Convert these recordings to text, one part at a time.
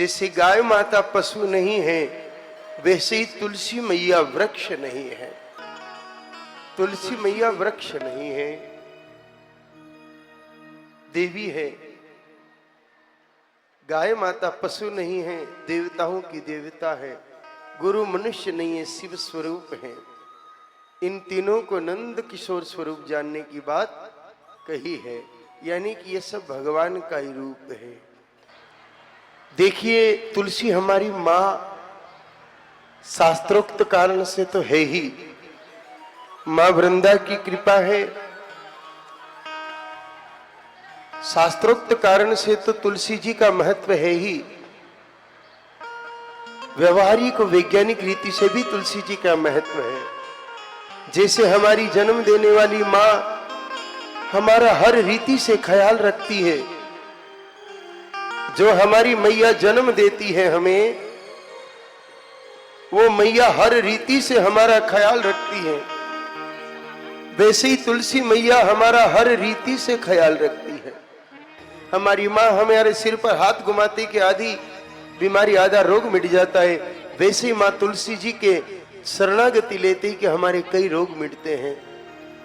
जैसे गाय माता पशु नहीं है, वैसे ही तुलसी मैया वृक्ष नहीं है। तुलसी मैया वृक्ष नहीं है, देवी है। गाय माता पशु नहीं है, देवताओं की देवता है। गुरु मनुष्य नहीं है, शिव स्वरूप है। इन तीनों को नंद किशोर स्वरूप जानने की बात कही है, यानी कि ये सब भगवान का ही रूप है। देखिए, तुलसी हमारी माँ शास्त्रोक्त कारण से तो है ही, माँ वृंदा की कृपा है। शास्त्रोक्त कारण से तो तुलसी जी का महत्व है ही। व्यवहारिक वैज्ञानिक रीति से भी तुलसी जी का महत्व है। जैसे हमारी जन्म देने वाली माँ हमारा हर रीति से ख्याल रखती है, जो हमारी मैया जन्म देती है हमें, वो मैया हर रीति से हमारा ख्याल रखती है। वैसे ही तुलसी मैया हमारा हर रीति से ख्याल रखती है। हमारी माँ हमारे सिर पर हाथ घुमाते कि आधी बीमारी आधा रोग मिट जाता है, वैसे ही माँ तुलसी जी के शरणागति लेते ही कि हमारे कई रोग मिटते हैं।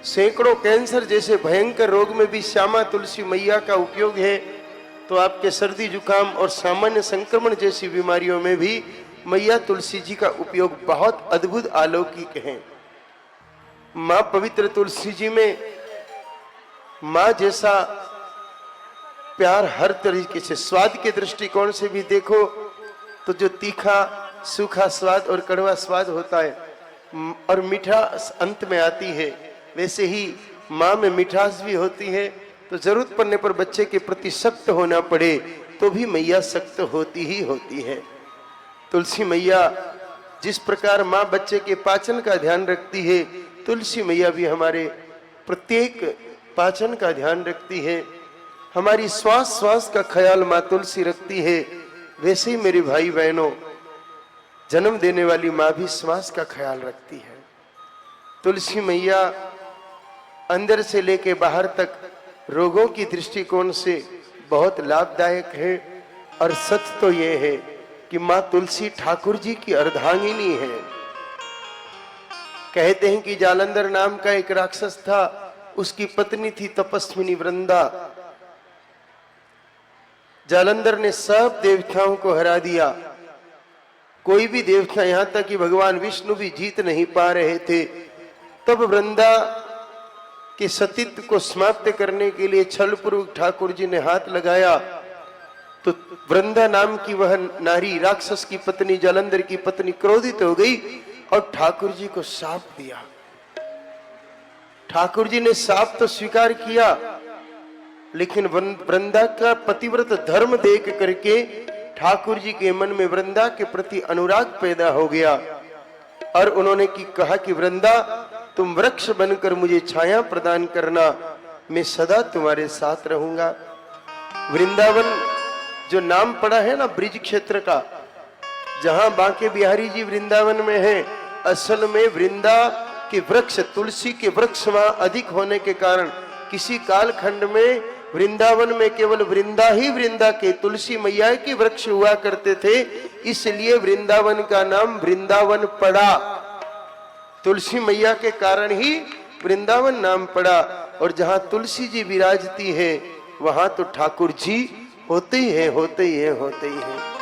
सैकड़ों कैंसर जैसे भयंकर रोग में भी श्यामा तुलसी मैया का उपयोग है, तो आपके सर्दी जुकाम और सामान्य संक्रमण जैसी बीमारियों में भी मैया तुलसी जी का उपयोग बहुत अद्भुत अलौकिक है। माँ पवित्र तुलसी जी में माँ जैसा प्यार हर तरीके से, स्वाद के दृष्टिकोण से भी देखो तो जो तीखा सूखा स्वाद और कड़वा स्वाद होता है और मीठा अंत में आती है, वैसे ही माँ में मिठास भी होती है। तो जरूरत पड़ने पर बच्चे के प्रति सख्त होना पड़े तो भी मैया सख्त होती ही होती है। तुलसी मैया जिस प्रकार माँ बच्चे के पाचन का ध्यान रखती है, तुलसी मैया भी हमारे प्रत्येक पाचन का ध्यान रखती है। हमारी श्वास श्वास का ख्याल माँ तुलसी रखती है। वैसे ही मेरे भाई बहनों, जन्म देने वाली माँ भी श्वास का ख्याल रखती है। तुलसी मैया अंदर से लेके बाहर तक रोगों की दृष्टिकोण से बहुत लाभदायक है। और सच तो यह है कि माँ तुलसी ठाकुर जी की अर्धांगिनी है। कहते हैं कि जालंधर नाम का एक राक्षस था, उसकी पत्नी थी तपस्विनी वृंदा। जालंधर ने सब देवताओं को हरा दिया, कोई भी देवता, यहां तक कि भगवान विष्णु भी जीत नहीं पा रहे थे। तब वृंदा के सतीत्व को समाप्त करने के लिए छलपूर्वक ठाकुर जी ने हाथ लगाया, तो वृंदा नाम की वह नारी, राक्षस की पत्नी, जालंधर की पत्नी, क्रोधित हो गई और ठाकुर जी को शाप दिया। ठाकुर जी ने शाप तो स्वीकार किया, लेकिन वृंदा का पतिव्रत धर्म देख करके ठाकुर जी के मन में वृंदा के प्रति अनुराग पैदा हो गया। और उन्होंने कहा कि वृंदा, तुम वृक्ष बनकर मुझे छाया प्रदान करना, मैं सदा तुम्हारे साथ रहूंगा। वृंदावन जो नाम पड़ा है ना ब्रिज क्षेत्र का, जहां बांके बिहारी जी वृंदावन में है, असल में वृंदा के वृक्ष, तुलसी के वृक्ष वहां अधिक होने के कारण किसी कालखंड में वृंदावन में केवल वृंदा ही वृंदा के तुलसी मैया के वृक्ष हुआ करते थे, इसलिए वृंदावन का नाम वृंदावन पड़ा। तुलसी मैया के कारण ही वृंदावन नाम पड़ा। और जहां तुलसी जी विराजती है, वहां तो ठाकुर जी होते ही है, होते ही है, होते ही है।